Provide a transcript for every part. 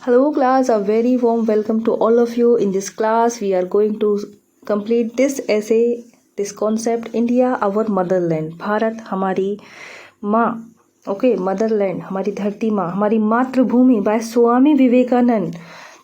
Hello class, a very warm welcome to all of you. In this class, we are going to complete this essay, this concept, India, our motherland. Bharat हमारी माँ, okay, Motherland हमारी धरती माँ, हमारी मातृभूमि, bye Swami Vivekananda.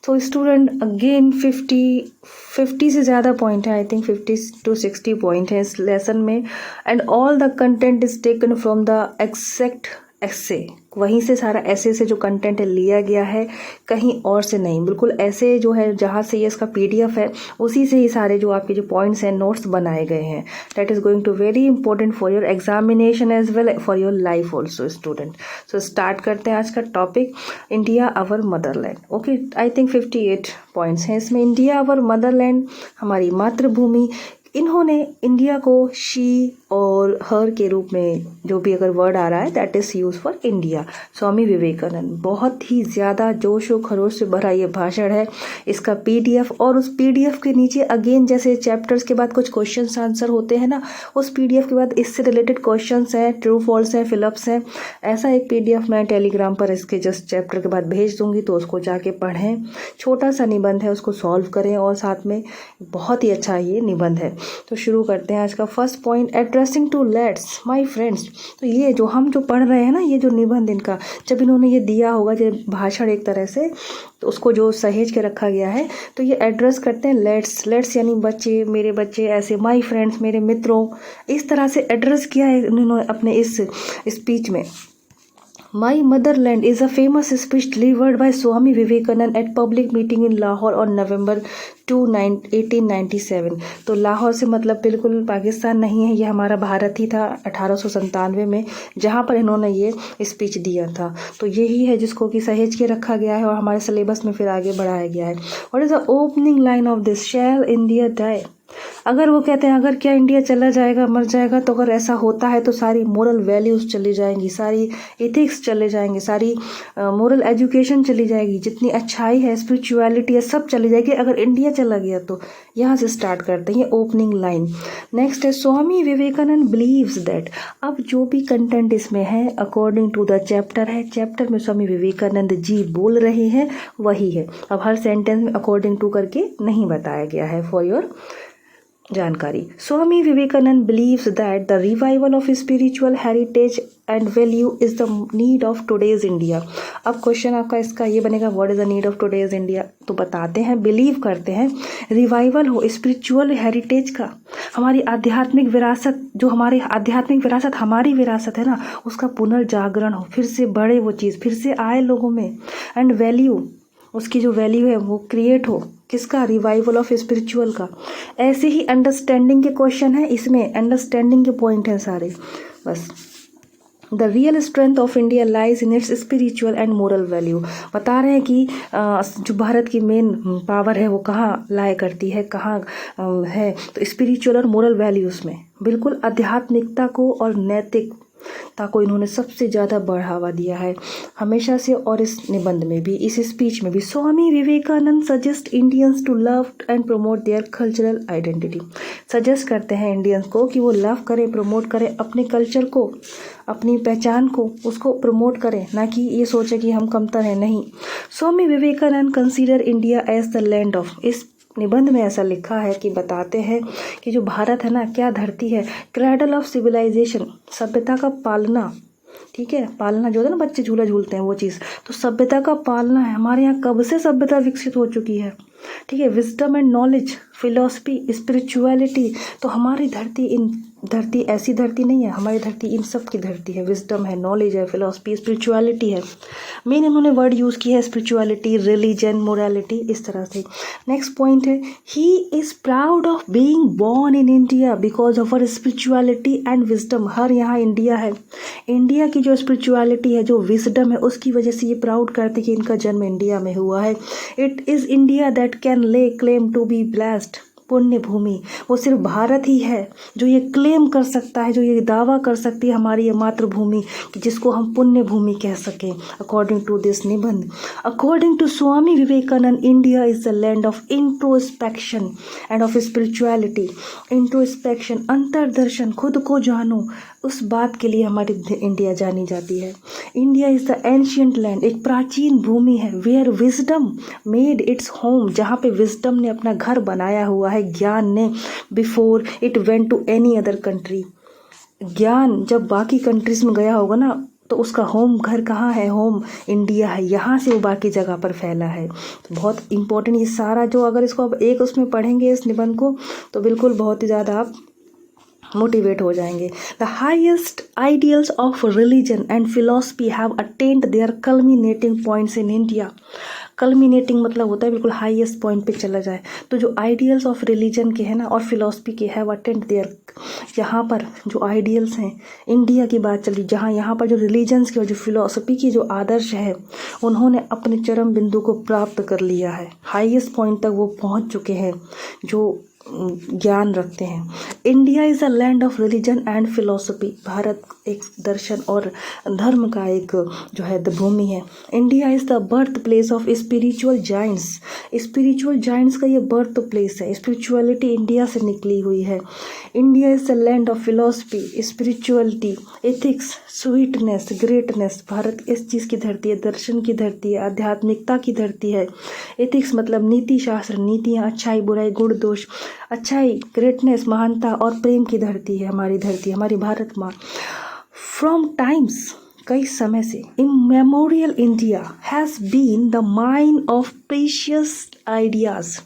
तो student again 50 से ज़्यादा पॉइंट है, आई थिंक 50 to 60 पॉइंट है इस लेसन में. And all the content is taken from the exact ऐसे, वहीं से सारा ऐसे से जो कंटेंट लिया गया है, कहीं और से नहीं. बिल्कुल ऐसे जो है जहाँ से ये इसका पीडीएफ है उसी से ही सारे जो आपके जो पॉइंट्स हैं नोट्स बनाए गए हैं. That is going to very important for your examination as well for your life also student. So start करते हैं आज का topic, India our motherland. Okay, I think 58 points हैं इसमें. इंडिया आवर मदरलैंड, हमारी मातृभूमि. इन्होंने इंडिया को शी और हर के रूप में जो भी अगर वर्ड आ रहा है that is use for India. Swami Vivekananda. बहुत ही ज़्यादा जोश और खरोश से भरा ये भाषण है. इसका पीडीएफ और उस पीडीएफ के नीचे अगेन जैसे चैप्टर्स के बाद कुछ क्वेश्चन आंसर होते हैं ना, उस पीडीएफ के बाद इससे रिलेटेड क्वेश्चन हैं, ट्रू फॉल्स हैं, फिलअप्स हैं. ऐसा एक पीडीएफ मैं टेलीग्राम पर इसके जस्ट चैप्टर के बाद भेज दूंगी, तो उसको जाके पढ़ें. छोटा सा निबंध है, उसको सॉल्व करें और साथ में बहुत ही अच्छा ये निबंध है. तो शुरू करते हैं आज का first point, addressing to let's my friends. तो ये जो हम जो पढ़ रहे हैं ना, ये जो निबंध इनका जब इन्होंने ये दिया होगा जो भाषण एक तरह से, तो उसको जो सहेज के रखा गया है, तो ये एड्रेस करते हैं लेट्स. लेट्स यानी बच्चे, मेरे बच्चे, ऐसे माय फ्रेंड्स, मेरे मित्रों, इस तरह से एड्रेस किया है इन्होंने अपने इस स्पीच में. My motherland is a famous speech delivered by Swami Vivekanand at public meeting in Lahore on November 2, 1897. तो लाहौर से मतलब बिल्कुल पाकिस्तान नहीं है, ये हमारा भारत ही था 1897 में, जहाँ पर इन्होंने ये स्पीच दिया था. तो यही है जिसको कि सहेज के रखा गया है और हमारे सिलेबस में फिर आगे बढ़ाया गया है. What is the opening line of this, shall India die. अगर वो कहते हैं अगर क्या इंडिया चला जाएगा, मर जाएगा, तो अगर ऐसा होता है तो सारी मोरल वैल्यूज़ चली जाएंगी, सारी एथिक्स चले जाएंगे, सारी मोरल एजुकेशन चली जाएगी, जितनी अच्छाई है, स्पिरिचुअलिटी है, सब चली जाएगी अगर इंडिया चला गया तो. यहाँ से स्टार्ट करते हैं ओपनिंग लाइन. नेक्स्ट है, स्वामी विवेकानंद बिलीव्स दैट. अब जो भी कंटेंट इसमें है अकॉर्डिंग टू द चैप्टर है, चैप्टर में स्वामी विवेकानंद जी बोल रहे हैं वही है. अब हर सेंटेंस में अकॉर्डिंग टू करके नहीं बताया गया है, फॉर योर जानकारी. Swami Vivekananda believes that the revival of spiritual heritage and value is the need of today's India. अब क्वेश्चन आपका इसका ये बनेगा, what is the need of today's India. तो बताते हैं, बिलीव करते हैं रिवाइवल हो स्पिरिचुअल हेरिटेज का, हमारी आध्यात्मिक विरासत, जो हमारी आध्यात्मिक विरासत हमारी विरासत है ना, उसका पुनर्जागरण हो, फिर से बढ़े वो चीज़, फिर से आए लोगों में. एंड वैल्यू, उसकी जो वैल्यू है वो क्रिएट हो, किसका, रिवाइवल ऑफ स्पिरिचुअल का. ऐसे ही अंडरस्टैंडिंग के क्वेश्चन है इसमें, अंडरस्टैंडिंग के पॉइंट हैं सारे बस. The real strength of India lies in its spiritual and moral value. बता रहे हैं कि जो भारत की मेन पावर है वो कहाँ लाया करती है, कहाँ है, तो स्पिरिचुअल और मोरल वैल्यूज़ में. बिल्कुल आध्यात्मिकता को और नैतिकता को इन्होंने सबसे ज़्यादा बढ़ावा दिया है हमेशा से, और इस निबंध में भी, इस स्पीच में भी. Swami Vivekananda suggest Indians to love and promote their cultural identity. Suggest करते हैं इंडियंस को कि वो लव करें, प्रमोट करें अपने कल्चर को, अपनी पहचान को, उसको प्रमोट करें, ना कि ये सोचे कि हम कमतर हैं, नहीं. Swami Vivekananda consider India as the land of. इस निबंध में ऐसा लिखा है कि बताते हैं कि जो भारत है ना, क्या धरती है, क्रैडल ऑफ सिविलाइजेशन, सभ्यता का पालना. ठीक है, पालना जो है ना, बच्चे झूला झूलते हैं वो चीज़, तो सभ्यता का पालना है. हमारे यहाँ कब से सभ्यता विकसित हो चुकी है. ठीक है, wisdom and knowledge, philosophy, spirituality. तो हमारी धरती ऐसी धरती नहीं है, हमारी धरती इन सब की धरती है. विजडम है, नॉलेज है, फिलॉसफी, स्पिरिचुअलिटी है. मेन इन्होंने वर्ड यूज़ किया है स्पिरिचुअलिटी, रिलीजन, मोरालिटी, इस तरह से. नेक्स्ट पॉइंट है, he is proud of being born in India because of our spirituality and wisdom. हर यहाँ इंडिया है, इंडिया की जो स्पिरिचुअलिटी है, जो विजडम है, उसकी वजह से ये प्राउड करते कि इनका जन्म इंडिया में हुआ है. It is India that can ले क्लेम टू बी ब्लेस्ड. पुण्य भूमि, वो सिर्फ भारत ही है जो ये क्लेम कर सकता है, जो ये दावा कर सकती है हमारी ये मातृभूमि, कि जिसको हम पुण्य भूमि कह सकें. अकॉर्डिंग टू दिस निबंध, according to Swami Vivekananda, India is the land of introspection and of spirituality. Introspection, अंतर्दर्शन, खुद को जानो, उस बात के लिए हमारी इंडिया जानी जाती है। India is the ancient land, एक प्राचीन भूमि है, where wisdom made its home, जहाँ पे विजडम ने अपना घर बनाया हुआ है, ज्ञान ने, before it went to any other country. ज्ञान जब बाकी कंट्रीज में गया होगा ना, तो उसका होम घर कहाँ है? होम इंडिया है, यहाँ से वो बाकी जगह पर फैला है। तो बहुत इंपॉर्टेंट ये सारा, जो अगर इसको अब एक उसमें पढ़ेंगे इस निबंध को, तो बिल्कुल बहुत ही ज़्यादा आप मोटिवेट हो जाएंगे। The highest ideals of religion and philosophy have attained their culminating points in India. Culminating मतलब होता है बिल्कुल हाईएस्ट पॉइंट पे चला जाए। तो जो आइडियल्स ऑफ रिलीजन के हैं ना और फिलोसफी के हैव अटेंड देयर, यहाँ पर जो आइडियल्स हैं, इंडिया की बात चल रही, जहाँ यहाँ पर जो रिलीजन्स के और जो फिलोसफी की जो आदर्श है, उन्होंने अपने चरम बिंदु को प्राप्त कर लिया है, हाईएस्ट पॉइंट तक वो पहुँच चुके हैं जो ज्ञान रखते हैं। India is a land of religion and philosophy, Bharat एक दर्शन और धर्म का एक जो है भूमि है। India is the birth place of spiritual Giants, spiritual Giants का ये बर्थ प्लेस है, स्पिरिचुअलिटी इंडिया से निकली हुई है। India is the land of philosophy, spirituality, ethics, sweetness, greatness, Bharat इस चीज़ की धरती है, दर्शन की धरती है, आध्यात्मिकता की धरती है। एथिक्स मतलब नीति शास्त्र, नीतियाँ, अच्छाई बुराई, गुण दोष, अच्छाई, ग्रेटनेस, महानता और प्रेम की धरती है हमारी धरती, हमारी भारत माँ। फ्रॉम टाइम्स, कई समय से, immemorial India has been the mine of precious ideas,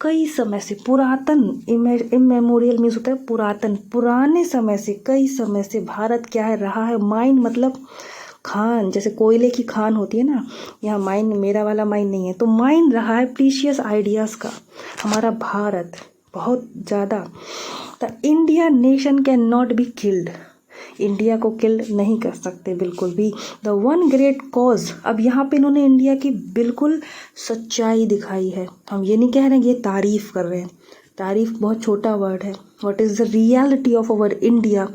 कई समय से, पुरातन, इमेमोरियल मीन्स होता है पुरातन, पुराने समय से, कई समय से भारत क्या है रहा है, माइन मतलब खान, जैसे कोयले की खान होती है ना, यहाँ माइन, मेरा वाला माइन नहीं है, तो माइन रहा है प्रीशियस आइडियाज़ का हमारा भारत बहुत ज़्यादा। The India nation can not be killed, India को किल नहीं कर सकते बिल्कुल भी। द वन ग्रेट कॉज, अब यहाँ पे इन्होंने इंडिया की बिल्कुल सच्चाई दिखाई है, हम ये नहीं कह रहे हैं ये तारीफ़ कर रहे हैं, तारीफ़ बहुत छोटा वर्ड है। What is the reality of our India,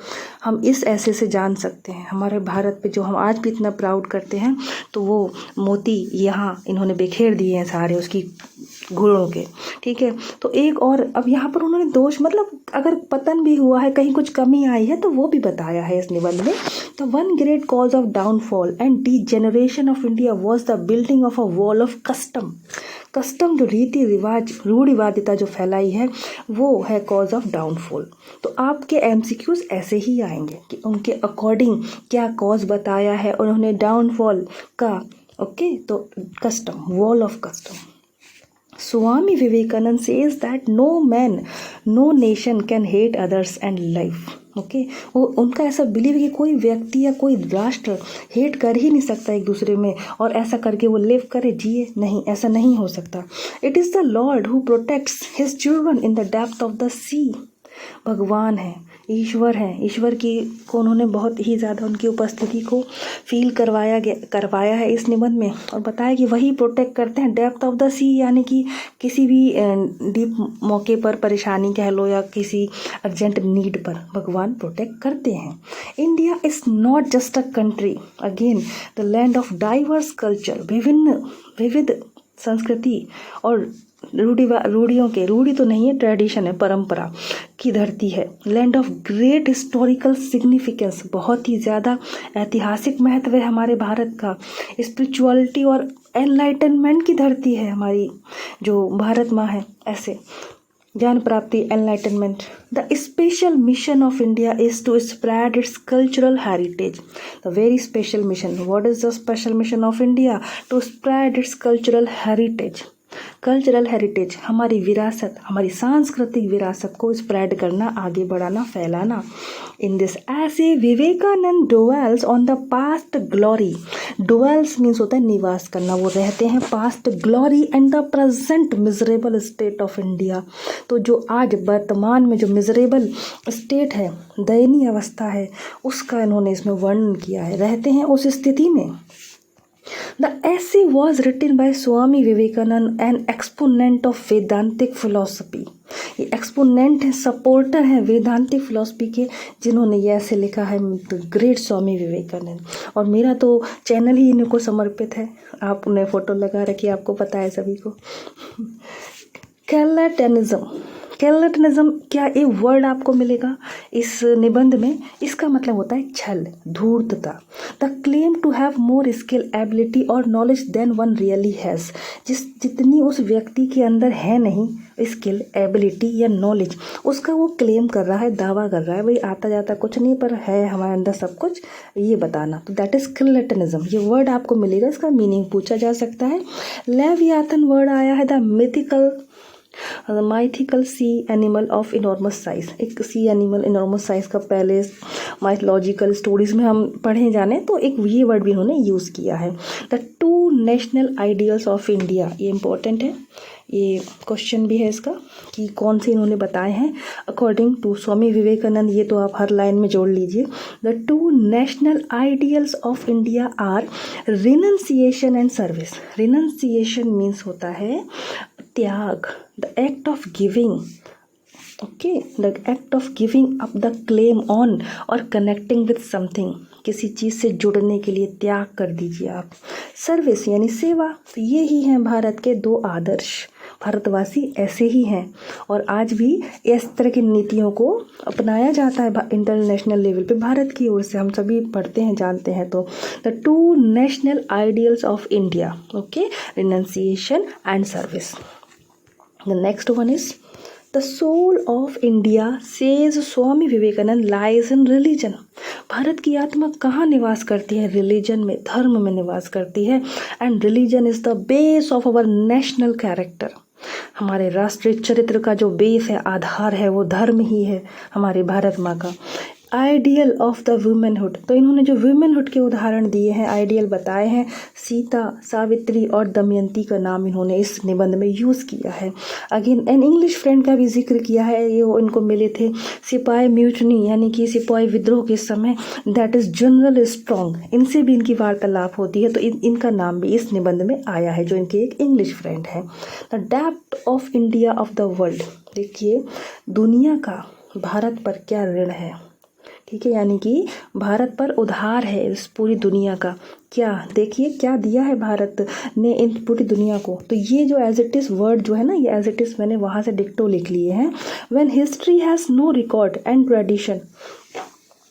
हम इस ऐसे से जान सकते हैं हमारे भारत पे जो हम आज भी इतना प्राउड करते हैं, तो वो मोती यहाँ इन्होंने बिखेर दिए हैं सारे उसकी गुणों के, ठीक है। तो एक और, अब यहाँ पर उन्होंने दोष मतलब अगर पतन भी हुआ है, कहीं कुछ कमी आई है, तो वो भी बताया है इस निबंध में। The one great cause of downfall and degeneration of India was the building of a wall of custom, custom जो रीति रिवाज, रूढ़िवादिता जो फैलाई है, वो है कॉज ऑफ डाउनफॉल। तो आपके एमसीक्यूज ऐसे ही आएंगे कि उनके अकॉर्डिंग क्या कॉज बताया है उन्होंने डाउनफॉल का, ओके। तो custom, wall of custom. Swami Vivekananda says that no man, no nation can hate others and live, okay. वो उनका ऐसा बिलीव है कि कोई व्यक्ति या कोई राष्ट्र हेट कर ही नहीं सकता एक दूसरे में और ऐसा करके वो लिव करे, जिए, नहीं, ऐसा नहीं हो सकता। It is the lord who protects his children in the depth of the sea, भगवान है, ईश्वर है, ईश्वर की को उन्होंने बहुत ही ज़्यादा उनकी उपस्थिति को फील करवाया है इस निबंध में, और बताया कि वही प्रोटेक्ट करते हैं डेप्थ ऑफ द सी, यानी कि किसी भी डीप मौके पर, परेशानी कह लो या किसी अर्जेंट नीड पर भगवान प्रोटेक्ट करते हैं। India is not just a country, again the land of diverse culture, विविध संस्कृति और रूढ़ियों के, रूढ़ी तो नहीं है, ट्रेडिशन है, परंपरा की धरती है। Land of great historical significance, बहुत ही ज़्यादा ऐतिहासिक महत्व है हमारे भारत का। स्पिरिचुअलिटी और एनलाइटनमेंट की धरती है हमारी जो भारत माँ है, ऐसे ज्ञान प्राप्ति, enlightenment. The special mission of India is to spread its cultural heritage, the very special mission. What is the special mission of India? To spread its cultural heritage, cultural heritage, हमारी विरासत, हमारी सांस्कृतिक विरासत को स्प्रेड करना, आगे बढ़ाना, फैलाना। In this essay Vivekananda dwells on the past glory, dwells means होता है निवास करना, वो रहते हैं past glory and the present miserable state of India, तो जो आज वर्तमान में जो मिजरेबल स्टेट है, दयनीय अवस्था है, उसका इन्होंने इसमें वर्णन किया है, रहते हैं उस स्थिति में। The essay was written by Swami Vivekanand, an exponent of Vedantic philosophy. ये एक्सपोनेंट है, सपोर्टर हैं वेदांतिक फिलोसफी के, जिन्होंने ये ऐसे लिखा है, ग्रेट स्वामी विवेकानंद। और मेरा तो चैनल ही इनको समर्पित है, आप उन्हें फ़ोटो लगा रखिए, आपको पता है सभी को। कैर्लटेनिज्म, स्केलेटनिज्म क्या ये वर्ड आपको मिलेगा इस निबंध में? इसका मतलब होता है छल, धूर्तता। The claim to have more skill, ability और knowledge than one really has. जितनी उस व्यक्ति के अंदर है नहीं स्किल, एबिलिटी या नॉलेज, उसका वो क्लेम कर रहा है, दावा कर रहा है भाई आता जाता कुछ नहीं पर है हमारे अंदर सब कुछ, ये बताना। तो दैट इज स्केलेटनिज्म। ये वर्ड आपको मिलेगा, इसका मीनिंग पूछा जा सकता है। लेवियाथन वर्ड आया है the mythical sea animal of enormous size. एक सी एनिमल इनॉर्मस साइज का पहले माइथोलॉजिकल स्टोरीज में हम पढ़े जाने तो एक ये वर्ड भी उन्होंने यूज़ किया है। The two national ideals of India, ये इंपॉर्टेंट है, ये क्वेश्चन भी है इसका कि कौन से इन्होंने बताए हैं अकॉर्डिंग टू स्वामी विवेकानंद। ये तो आप हर लाइन में जोड़ लीजिए। The two national ideals of India are renunciation and service. Renunciation means होता है त्याग, the act of giving, okay, the act of giving up the claim on or connecting with something, किसी चीज़ से जुड़ने के लिए त्याग कर दीजिए आप। सर्विस यानी सेवा। तो ये ही हैं भारत के दो आदर्श। भारतवासी ऐसे ही हैं और आज भी इस तरह की नीतियों को अपनाया जाता है इंटरनेशनल लेवल पे भारत की ओर से, हम सभी पढ़ते हैं जानते हैं। तो the two national ideals of India, okay, renunciation and service. The next one is the soul of India says Swami Vivekananda lies in religion. Bharat की आत्मा कहाँ निवास करती है? रिलीजन में, धर्म में निवास करती है। And religion is the base of our national character. हमारे राष्ट्रीय चरित्र का जो बेस है, आधार है, वो धर्म ही है हमारी भारत माँ का। आइडियल ऑफ द वुमेनहुड, तो इन्होंने जो वुमेनहुड के उदाहरण दिए हैं, आइडियल बताए हैं, सीता, सावित्री और दमयंती का नाम इन्होंने इस निबंध में यूज़ किया है। अगेन एन इंग्लिश फ्रेंड का भी जिक्र किया है, ये इनको मिले थे सिपाही म्यूटनी यानी कि सिपाही विद्रोह के समय, दैट इज जनरल स्ट्रॉन्ग, इनसे भी इनकी वार्तालाप होती है। तो इनका नाम भी इस निबंध में आया है जो इनके एक इंग्लिश फ्रेंड है। The depth of India of the world, देखिए दुनिया का भारत पर क्या ऋण है, ठीक है, यानी कि भारत पर उधार है इस पूरी दुनिया का। क्या देखिए क्या दिया है भारत ने इन पूरी दुनिया को। तो ये जो एज इट इज़ वर्ड जो है ना, ये एज इट इज़ मैंने वहाँ से डिक्टो लिख लिए हैं। When history has no record and tradition,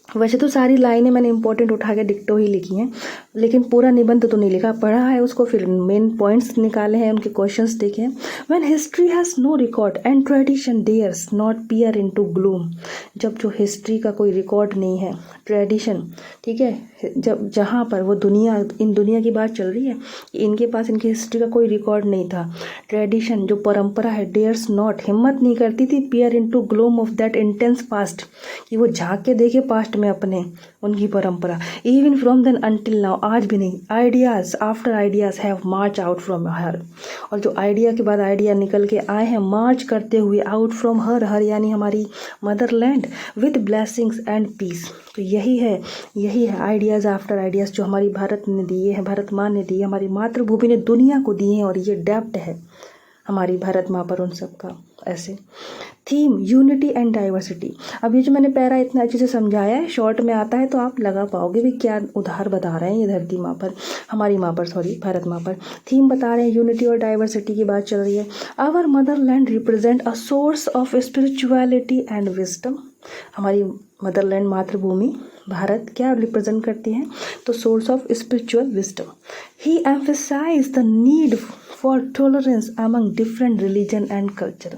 वैसे तो सारी लाइनें मैंने इंपॉर्टेंट उठा के डिक्टो ही लिखी हैं, लेकिन पूरा निबंध तो नहीं लिखा, पढ़ा है उसको, फिर मेन पॉइंट्स निकाले हैं, उनके क्वेश्चंस देखे हैं। When history has no record and tradition dares not peer into gloom, जब जो हिस्ट्री का कोई रिकॉर्ड नहीं है, ट्रेडिशन, ठीक है, जब जहाँ पर वो इन दुनिया की बात चल रही है, इनके पास इनकी हिस्ट्री का कोई रिकॉर्ड नहीं था, ट्रेडिशन जो परंपरा है, डेयर्स नॉट, हिम्मत नहीं करती थी, peer into gloom of that intense past, कि वो झाँक के देखे पास्ट में अपने उनकी परंपरा। Even from then until now, आज भी नहीं। Ideas after ideas have march out from her, और जो आइडिया के बाद आइडिया निकल के आए हैं मार्च करते हुए आउट फ्रॉम हर यानी हमारी motherland, with blessings and peace. तो यही है आइडियाज़ आफ्टर आइडियाज़ जो हमारी भारत ने दिए हैं, भारत माँ ने दिए, हमारी मातृभूमि ने दुनिया को दिए हैं, और ये डेप्थ है हमारी भारत माँ पर उन सब का। ऐसे थीम यूनिटी एंड डाइवर्सिटी। अब ये जो मैंने पैरा इतना अच्छे से समझाया है, शॉर्ट में आता है तो आप लगा पाओगे भी क्या उधार बता रहे हैं ये धरती माँ पर, हमारी माँ पर, सॉरी भारत माँ पर। थीम बता रहे हैं, यूनिटी और डाइवर्सिटी की बात चल रही है। Our motherland represent a source of spirituality and wisdom. हमारी मदरलैंड मातृभूमि भारत क्या रिप्रेजेंट करती है? तो source of spiritual wisdom. He emphasise the need for tolerance among different religion and culture.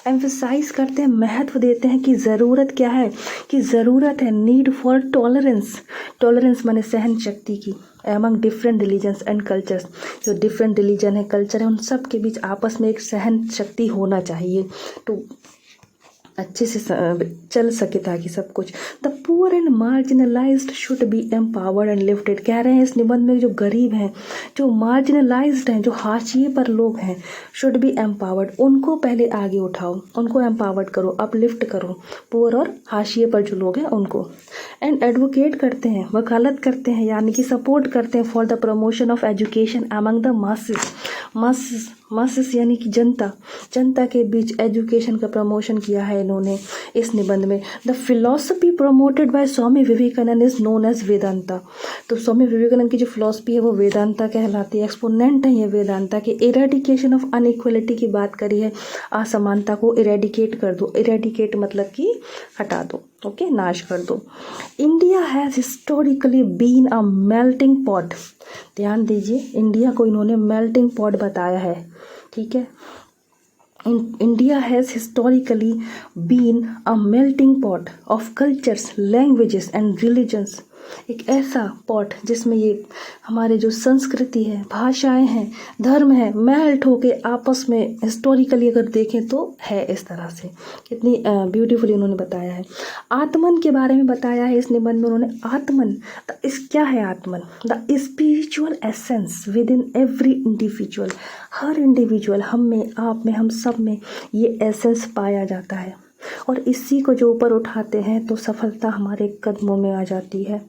Emphasize करते हैं, महत्व देते हैं कि ज़रूरत क्या है, कि ज़रूरत है नीड फॉर टॉलरेंस। टॉलरेंस माने सहन शक्ति की, among different religions and cultures, जो डिफरेंट रिलीजन है, कल्चर है, उन सब के बीच आपस में एक सहन शक्ति होना चाहिए, तो अच्छे से चल सके ताकि सब कुछ। The poor and marginalised should be empowered and lifted. कह रहे हैं इस निबंध में जो गरीब हैं, जो मार्जिनलाइज्ड हैं, जो हाशिए पर लोग हैं, शुड बी एम्पावर्ड, उनको पहले आगे उठाओ, उनको एम्पावर्ड करो, अपलिफ्ट करो, पुअर और हाशिए पर जो लोग हैं उनको। एंड एडवोकेट करते हैं, वकालत करते हैं, यानी कि सपोर्ट करते हैं for the promotion of education among the masses. Masses यानी कि जनता, जनता के बीच एजुकेशन का प्रमोशन किया है इन्होंने इस निबंध में। The philosophy promoted by Swami Vivekananda is known as Vedanta. तो स्वामी विवेकानंद की जो फिलॉसफी है वो वेदांता कहलाती है। एक्सपोनेंट है ये वेदांता के। इरेडिकेशन ऑफ अनइक्वलिटी की बात करी है, असमानता को इरेडिकेट कर दो। इरेडिकेट मतलब कि हटा दो, ओके, नाश कर दो। India has historically been a melting pot. ध्यान दीजिए, इंडिया को इन्होंने मेल्टिंग पॉट बताया है, ठीक है। India has historically been a melting pot of cultures, languages and religions. एक ऐसा पॉट जिसमें ये हमारे जो संस्कृति है, भाषाएं हैं, धर्म है, मेल्ट होके आपस में हिस्टोरिकली अगर देखें तो है इस तरह से। कितनी ब्यूटीफुली उन्होंने बताया है। आत्मन के बारे में बताया है इस निबंध में उन्होंने। आत्मन क्या है? आत्मन the spiritual essence with in every individual. Her individual, हम में, आप में, हम सब में ये एसेंस पाया जाता है और इसी को जो ऊपर उठाते हैं तो सफलता हमारे कदमों में आ जाती है,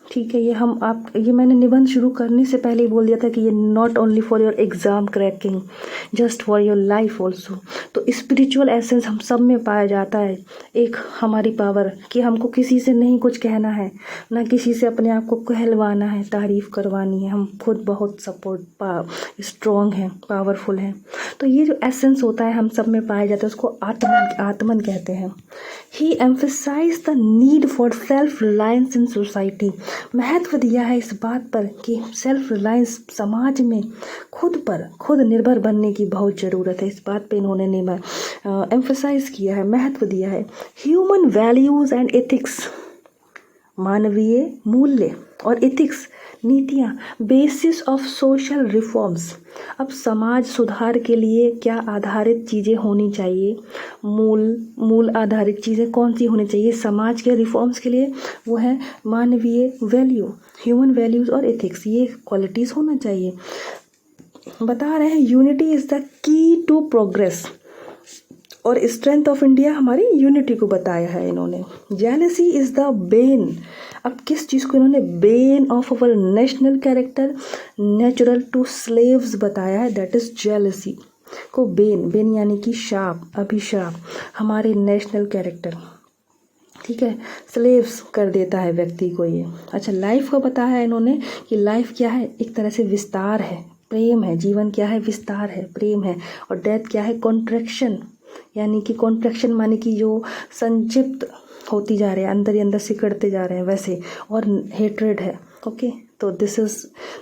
ठीक है। ये मैंने निबंध शुरू करने से पहले ही बोल दिया था कि ये not only for your exam cracking, just for your life also. तो स्पिरिचुअल एसेंस हम सब में पाया जाता है। एक हमारी पावर कि हमको किसी से नहीं कुछ कहना है, ना किसी से अपने आप को कहलवाना है, तारीफ़ करवानी है। हम खुद बहुत स्ट्रॉन्ग हैं, पावरफुल हैं। तो ये जो एसेंस होता है हम सब में पाया जाता है, उसको आत्मन कहते हैं। He emphasise the need for self reliance in society. महत्व दिया है इस बात पर कि सेल्फ रिलायंस, समाज में खुद निर्भर बनने की बहुत ज़रूरत है। इस बात पे इन्होंने एम्फसाइज किया है, महत्व दिया है। ह्यूमन वैल्यूज़ एंड एथिक्स, मानवीय मूल्य और एथिक्स, नीतियाँ, बेसिस ऑफ सोशल रिफॉर्म्स। अब समाज सुधार के लिए क्या आधारित चीज़ें होनी चाहिए? मूल आधारित चीज़ें कौन सी होनी चाहिए समाज के रिफॉर्म्स के लिए? वो है मानवीय वैल्यू, ह्यूमन वैल्यूज़ और एथिक्स। ये क्वालिटीज़ होना चाहिए। बता रहे हैं unity is the key to progress, और स्ट्रेंथ ऑफ इंडिया हमारी यूनिटी को बताया है इन्होंने। Jealousy is the bane. अब किस चीज़ को इन्होंने? Bane of our national character natural to slaves बताया है, दैट इज़ जेलसी को। बेन यानी कि शाप, अभिशाप, हमारे नेशनल कैरेक्टर, ठीक है, स्लेव्स कर देता है व्यक्ति को ये। अच्छा, लाइफ को बताया है इन्होंने कि लाइफ क्या है? एक तरह से विस्तार है, प्रेम है। जीवन क्या है? विस्तार है, प्रेम है। और डेथ क्या है? कॉन्ट्रैक्शन, यानी कि कॉन्ट्रैक्शन माने कि जो संक्षिप्त होती जा रहे हैं, अंदर ही अंदर सिकुड़ते जा रहे हैं वैसे। और हेट्रेड है, ओके। तो this is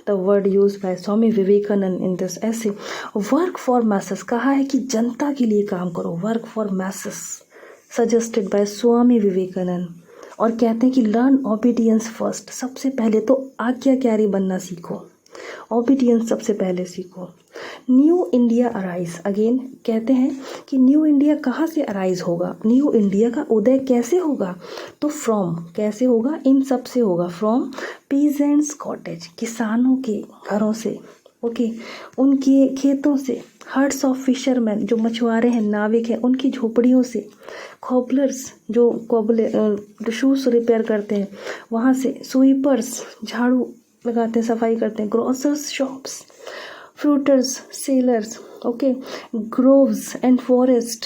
the word use by Swami Vivekananda in this essay. Work for masses, कहा है कि जनता के लिए काम करो, work for masses, suggested by Swami Vivekananda. और कहते हैं कि लर्न ओबीडियंस फर्स्ट, सबसे पहले तो आज्ञाकारी बनना सीखो, ओबीडियंस सबसे पहले सीखो। न्यू इंडिया अराइज, अगेन कहते हैं कि न्यू इंडिया कहाँ से अराइज होगा? न्यू इंडिया का उदय कैसे होगा? तो फ्रॉम, कैसे होगा? इन सब से होगा। फ्रॉम पीजेंट्स कॉटेज, किसानों के घरों से, ओके, उनके खेतों से। हर्ड्स ऑफ फिशरमैन, जो मछुआरे हैं, नाविक हैं, उनकी झोपड़ियों से। कॉबलर्स, जो शूज़ रिपेयर करते हैं, वहाँ से। स्वीपर्स, झाड़ू लगाते हैं, सफाई करते हैं। Grocers, shops. Fruiters, sellers, okay. Groves and forest,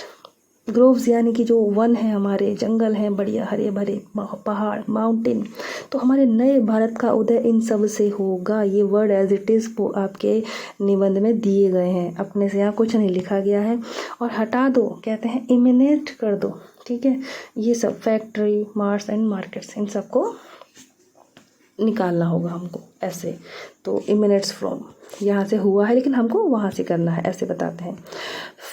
groves यानी कि जो वन है, हमारे जंगल हैं बढ़िया हरे भरे, पहाड़, माउंटेन। तो हमारे नए भारत का उदय इन सब से होगा। ये वर्ड एज इट इज़ आपके निबंध में दिए गए हैं, अपने से यहाँ कुछ नहीं लिखा गया है। और हटा दो, कहते हैं इमिनेट कर दो, ठीक है। ये सब फैक्ट्री, मार्ट्स एंड मार्केट्स, इन सबको निकालना होगा हमको ऐसे। तो इमिनेट्स फ्रॉम, यहाँ से हुआ है लेकिन हमको वहाँ से करना है, ऐसे बताते हैं।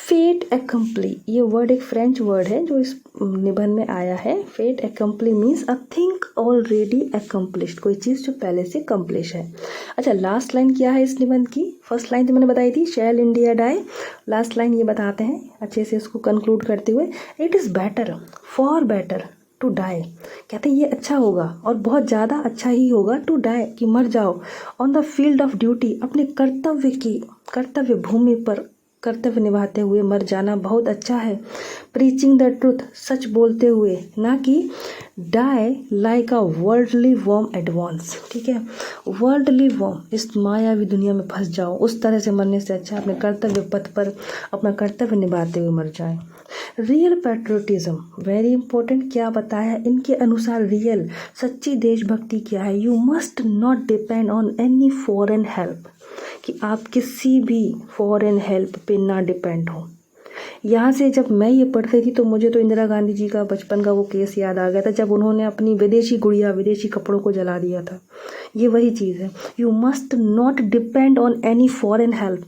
फेट एकम्पली, ये वर्ड एक फ्रेंच वर्ड है जो इस निबंध में आया है। Fait accompli means a thing already accomplished, कोई चीज़ जो पहले से कम्प्लिश है। अच्छा, लास्ट लाइन क्या है इस निबंध की? फर्स्ट लाइन तो मैंने बताई थी, shall India die. Last line ये बताते हैं अच्छे से इसको कंक्लूड करते हुए, it is better, for better to die. कहते हैं ये अच्छा होगा और बहुत ज़्यादा अच्छा ही होगा टू डाई, कि मर जाओ, on the field of duty, अपने कर्तव्य भूमि पर कर्तव्य निभाते हुए मर जाना बहुत अच्छा है। प्रीचिंग द ट्रुथ, सच बोलते हुए, ना कि die like a worldly worm advance. ठीक है, वर्ल्डली वर्म, इस मायावी दुनिया में फंस जाओ, उस तरह से मरने से अच्छा अपने कर्तव्य पथ पर अपना कर्तव्य निभाते हुए मर जाए। रियल पैट्रियोटिज्म, वेरी इंपॉर्टेंट, क्या बताया इनके अनुसार रियल सच्ची देशभक्ति क्या है? You must not depend on any foreign help, कि आप किसी भी फॉरेन हेल्प पे ना डिपेंड हो। यहाँ से जब मैं ये पढ़ रही थी तो मुझे तो इंदिरा गांधी जी का बचपन का वो केस याद आ गया था, जब उन्होंने अपनी विदेशी गुड़िया विदेशी कपड़ों को जला दिया था। ये वही चीज़ है, you must not depend on any foreign help,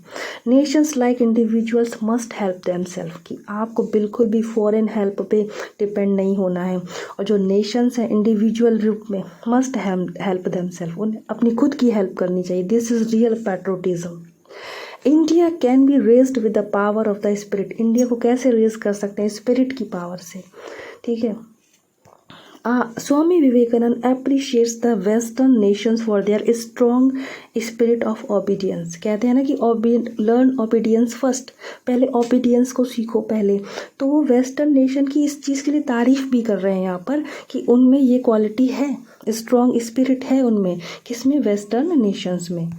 nations like individuals must help themselves, कि आपको बिल्कुल भी फॉरेन हेल्प पे डिपेंड नहीं होना है। और जो नेशंस हैं इंडिविजुअल रूप में मस्ट हेल्प देमसेल्फ, उन्हें अपनी खुद की हेल्प करनी चाहिए। This is real patriotism. India can be raised with the power of the spirit, India को कैसे रेज कर सकते हैं? स्पिरिट की पावर से। ठीक है, Swami Vivekananda appreciates the western nations for their strong spirit of obedience. कहते हैं ना कि लर्न ओबीडियंस फर्स्ट, पहले ओबीडियंस को सीखो पहले। तो वो वेस्टर्न नेशन की इस चीज़ के लिए तारीफ भी कर रहे हैं यहाँ पर कि उनमें ये क्वालिटी है, स्ट्रॉन्ग स्पिरिट है उनमें, किसमें? वेस्टर्न नेशंस में।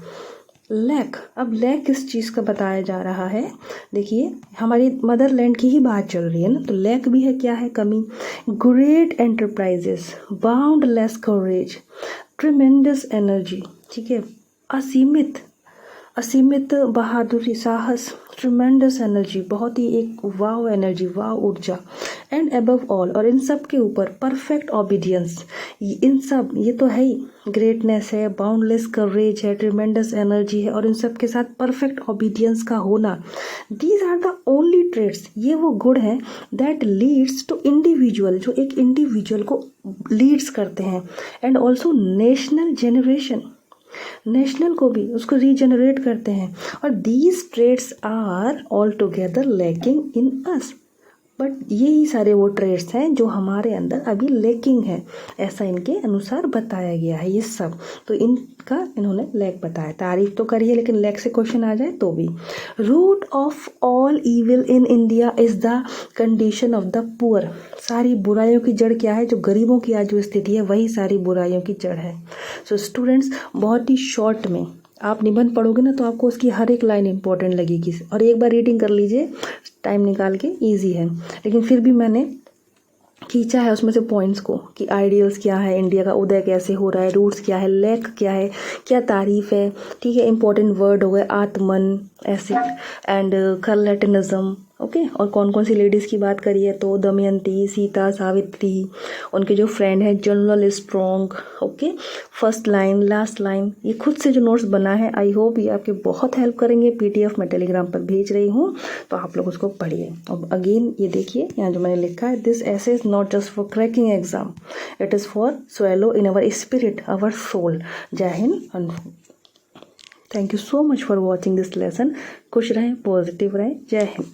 लैक, अब लैक किस चीज़ का बताया जा रहा है? देखिए, हमारी मदरलैंड की ही बात चल रही है ना, तो लैक भी है, क्या है? कमी। Great enterprises, boundless coverage, tremendous energy. ठीक है, असीमित बहादुरी, साहस, ट्रिमेंडस एनर्जी, बहुत ही एक वाव एनर्जी, वाव ऊर्जा। एंड अबव ऑल, और इन सब के ऊपर परफेक्ट ओबीडियंस, इन सब ये तो है ही, ग्रेटनेस है, बाउंडलेस कवरेज है, ट्रिमेंडस एनर्जी है, और इन सब के साथ परफेक्ट ओबीडियंस का होना। These are the only traits, ये वो गुण हैं दैट लीड्स टू इंडिविजुअल, जो एक इंडिविजुअल को लीड्स करते हैं। And also national generation, national को भी उसको रीजनरेट करते हैं। और these traits are all together lacking in us, but यही सारे वो ट्रेड्स हैं जो हमारे अंदर अभी लैकिंग है, ऐसा इनके अनुसार बताया गया है ये सब। तो इनका इन्होंने लैक बताया, तारीफ तो करिए लेकिन लैक से क्वेश्चन आ जाए तो भी। Root of all evil in India is the condition of the poor, सारी बुराइयों की जड़ क्या है? जो गरीबों की आज जो स्थिति है वही सारी बुराइयों की जड़ है। सो स्टूडेंट्स, बहुत ही शॉर्ट में आप निबंध पढ़ोगे ना तो आपको उसकी हर एक लाइन इंपॉर्टेंट लगेगी, और एक बार रीडिंग कर लीजिए टाइम निकाल के, इजी है। लेकिन फिर भी मैंने खींचा है उसमें से पॉइंट्स को, कि आइडियल्स क्या है, इंडिया का उदय कैसे हो रहा है, रूट्स क्या है, लैक क्या है, क्या तारीफ है। ठीक है, इंपॉर्टेंट वर्ड हो गए आत्मन, एसिड एंड कर्लेटिनिज्म। ओके, और कौन कौन सी लेडीज़ की बात करिए तो दमयंती, सीता, सावित्री, उनके जो फ्रेंड है general strong. Okay, first line, last line, ये खुद से जो नोट्स बना है, आई होप ये आपके बहुत हेल्प करेंगे। पीडीएफ मैं टेलीग्राम पर भेज रही हूँ, तो आप लोग उसको पढ़िए। अब अगेन ये देखिए यहाँ जो मैंने लिखा है, this essay is not just for cracking exam, it is for swallow in our spirit, our soul. जय Hind. Thank you so much for watching this lesson. खुश रहें, पॉजिटिव रहें। जय हिंद।